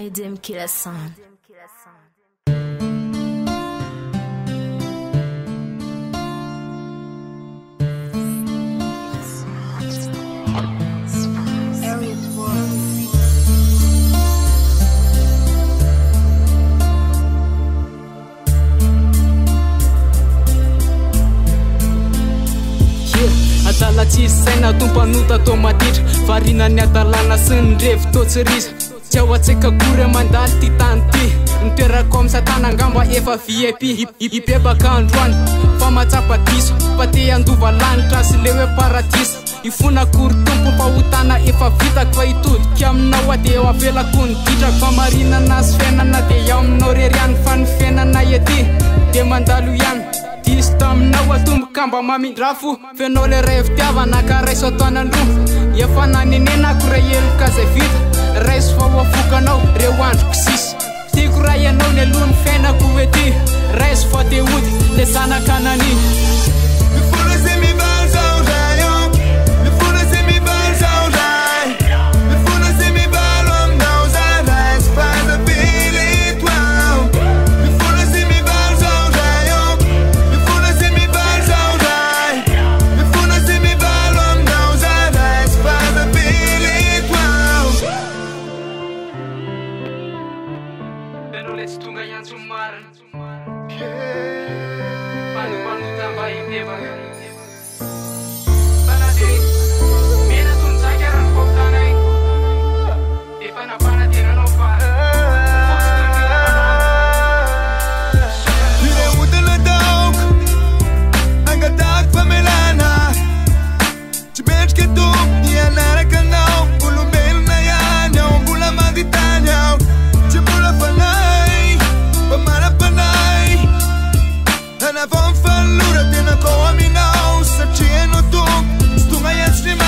Medium Killer Sound. Atala tsisy saina tompanota tomatitra Farinany atalana sy ny revo totsiriza Tjao atseka kory mandaly ty tany ty Nitoerako amy satana angamba efa VIP Ipebaka androany fa matsapa diso Pate andova lanitra sy le hoe paradisa Ifona kory tompo mpahotana efa vitako Fa hitodiko aminao ade eo avelako ny ditrako Fa marinana sy fiainana de iaho aminao reriany Fa ny fiainana ety de mandalo ihany Diso taminao atomboka mba mamindrafo Fenao le ray fitiavana ka raiso atoanandro Efa nanenenako ray eloka zay vita Raiso fa hoafokanao reo androko sisy Tiako ray anao ny alohany fiainako ety Raiso fa te ody le zanaka nani Mifona se mivaly zao ray Mifona se mivaly zao ray Mifona se mivaly aminao zay Raiso fa tapily etoao Mifona se mivaly zao ray Mifona se mivaly zao ray Mifona se mivaly aminao zay Raiso fa tapily etoao Fenao le tsy tonga iantso marina Panopanota mba hipevaka Fanade Mena tontsaka arany foptanay Efa nampanatenanao fa Ire utana taoko Angatako famelana Tsy metrika tompo nianaraka anao Olombelona ihany ao mbola manditany ao Tsy mbola fanay Fa marapanay Hanavao ny falora tena tao aminao Satria anao tompo Sy tonga iatsy ny